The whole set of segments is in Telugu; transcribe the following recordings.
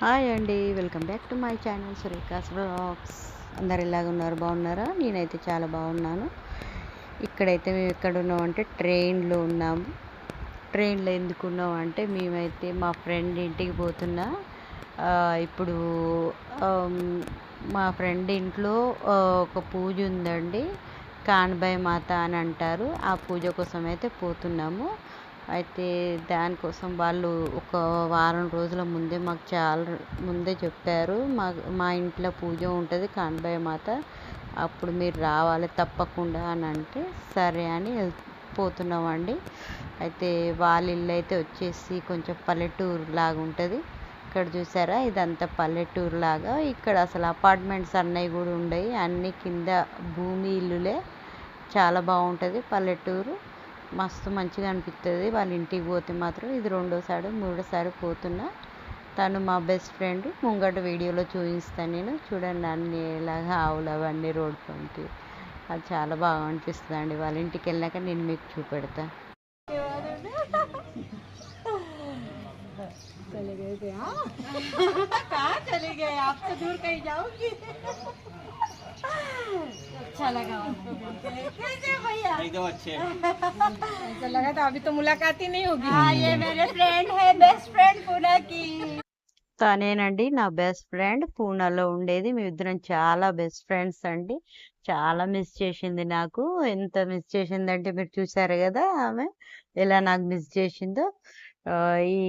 హాయ్ అండి, welcome back to my channel Surekha's vlogs. అందరు ఎలాగ ఉన్నారు, బాగున్నారా? నేనైతే చాలా బాగున్నాను. ఇక్కడైతే మేము ఎక్కడ ఉన్నామంటే ట్రైన్లో ఉన్నాము. ట్రైన్లో ఎందుకు ఉన్నాం అంటే మేమైతే మా ఫ్రెండ్ ఇంటికి పోతున్నా. ఇప్పుడు మా ఫ్రెండ్ ఇంట్లో ఒక పూజ ఉందండి, కాన్బాయ్ మాత అని అంటారు. ఆ పూజ కోసం అయితే పోతున్నాము. అయితే దానికోసం వాళ్ళు ఒక వారం రోజుల ముందే మాకు చాలా ముందే చెప్పారు, మా ఇంట్లో పూజ ఉంటుంది కాన్బాయ్ మాత, అప్పుడు మీరు రావాలి తప్పకుండా అని అంటే సరే అని పోతున్నామండి. అయితే వాళ్ళ ఇల్లు అయితే వచ్చేసి కొంచెం పల్లెటూరు లాగా ఉంటుంది. ఇక్కడ చూసారా, ఇదంతా పల్లెటూరు లాగా. ఇక్కడ అసలు అపార్ట్మెంట్స్ అన్నవి కూడా ఉండవు, అన్నీ కింద భూమి ఇల్లులే. చాలా బాగుంటుంది పల్లెటూరు, మస్తు మంచిగా అనిపిస్తుంది. వాళ్ళ ఇంటికి పోతే మాత్రం ఇది రెండోసారి మూడోసారి పోతున్నా. తను మా బెస్ట్ ఫ్రెండ్, ముంగట వీడియోలో చూపిస్తాను నేను. చూడండి అన్నీ ఇలాగా ఆవులు అవన్నీ రోడ్ పంటి, అది చాలా బాగా అనిపిస్తుంది అండి. వాళ్ళ ఇంటికి వెళ్ళాక నేను మీకు చూపెడతా. अच्छा लगा कैसे भैया? एकदम अच्छे। ऐसा लगा था अभी तो मुलाकात ही नहीं होगी। हाँ, ये मेरे फ्रेंड है, बेस्ट फ्रेंड पूना की। తనేనండి నా బెస్ట్ ఫ్రెండ్, పూనాలో ఉండేది. మేమిద్దరం చాలా బెస్ట్ ఫ్రెండ్స్ అండి. చాలా మిస్ చేసింది నాకు. ఎంత మిస్ చేసిందంటే మీరు చూసారు కదా ఆమె ఎలా నాకు మిస్ చేసిందో.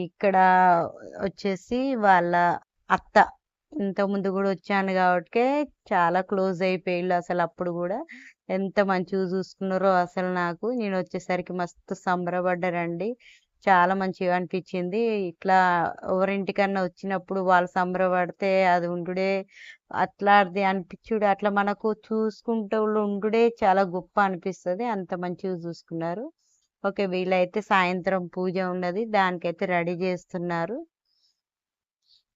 ఇక్కడ వచ్చేసి వాళ్ళ అత్త, ఇంతకుముందు కూడా వచ్చాను కాబట్టి చాలా క్లోజ్ అయిపోయిళ్ళు. అసలు అప్పుడు కూడా ఎంత మంచిగా చూసుకున్నారో అసలు నాకు. నేను వచ్చేసరికి మస్తు సంబరపడ్డారండి, చాలా మంచిగా అనిపించింది. ఇట్లా ఎవరింటికన్నా వచ్చినప్పుడు వాళ్ళు సంబరపడితే అది ఉండుడే, అట్లాది అనిపించుడు, అట్లా మనకు చూసుకుంటూ ఉండుడే చాలా గొప్ప అనిపిస్తుంది. అంత మంచిగా చూసుకున్నారు. ఓకే, వీళ్ళైతే సాయంత్రం పూజ ఉన్నది, దానికైతే రెడీ చేస్తున్నారు.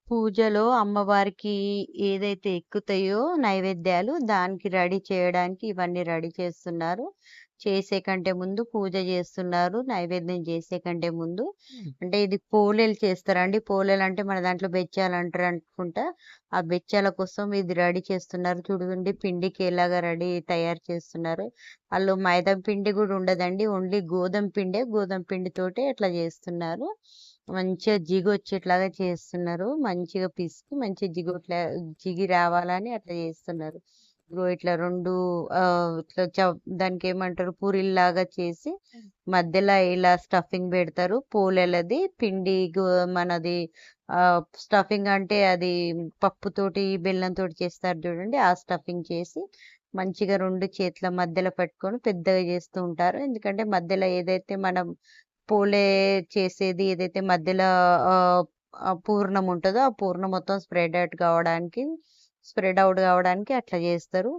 పూజలో అమ్మవారికి ఏదైతే ఎక్కుతాయో నైవేద్యాలు, దానికి రెడీ చేయడానికి ఇవన్నీ రెడీ చేస్తున్నారు. చేసే కంటే ముందు పూజ చేస్తున్నారు, నైవేద్యం చేసే కంటే ముందు. అంటే ఇది పోలేలు చేస్తారండి. పోలేలు అంటే మన దాంట్లో బెచ్చాలు అంటారు అనుకుంటా. ఆ బెచ్చాల కోసం ఇది రెడీ చేస్తున్నారు. చూడండి పిండికి ఎలాగా తయారు చేస్తున్నారు. వాళ్ళు మైదా పిండి కూడా ఉండదండి, ఓన్లీ గోధుమ పిండితోటే అట్లా చేస్తున్నారు. మంచిగా జిగి వచ్చేట్లాగా చేస్తున్నారు. మంచిగా పిసికి మంచి జిగి రావాలని అట్లా చేస్తున్నారు. ఇట్లా రెండు ఇట్లా దానికి ఏమంటారు, పూరిల్లాగా చేసి మధ్యలో ఇలా స్టఫింగ్ పెడతారు. పోలేలది పిండి మనది స్టఫింగ్ అంటే అది పప్పుతోటి బెల్లంతో చేస్తారు చూడండి, ఆ స్టఫింగ్ చేసి మంచిగా రెండు చేతుల మధ్యలో పెట్టుకొని పెద్దగా చేస్తూ ఉంటారు. ఎందుకంటే మధ్యలో ఏదైతే మనం పోలే చేసేది ఏదైతే మధ్యలో పూర్ణం ఉంటుందో ఆ పూర్ణం మొత్తం స్ప్రెడ్ అవుట్ కావడానికి అట్లా చేస్తారు.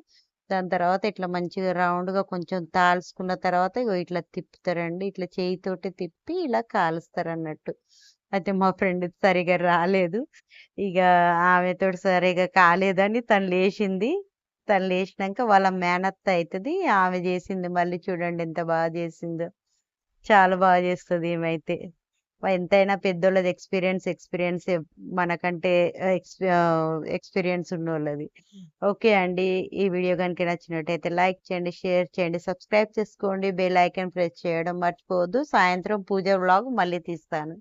దాని తర్వాత ఇట్లా మంచిగా రౌండ్గా కొంచెం తాల్చుకున్న తర్వాత ఇట్లా తిప్పుతారండి. ఇట్లా చేయితోటి తిప్పి ఇలా కాలుస్తారు అన్నట్టు. అయితే మా ఫ్రెండ్ సరిగా రాలేదు, ఇక ఆమెతో సరిగా కాలేదని తను లేచింది. తను లేచినాక వాళ్ళ మేనత్త అవుతుంది, ఆమె చేసింది. మళ్ళీ చూడండి ఎంత బాగా చేసిందో, చాలా బాగా చేస్తుంది ఏమైతే. ఎంతైనా పెద్దోళ్ళది ఎక్స్పీరియన్స్ మనకంటే ఎక్స్పీరియన్స్ ఉన్నోళ్ళది. ఓకే అండి, ఈ వీడియో కనుక నచ్చినట్టయితే లైక్ చేయండి, షేర్ చేయండి, సబ్స్క్రైబ్ చేసుకోండి, బెల్ ఐకాన్ ప్రెస్ చేయడం మర్చిపోవద్దు. సాయంత్రం పూజ వ్లాగ్ మళ్ళీ తీస్తాను.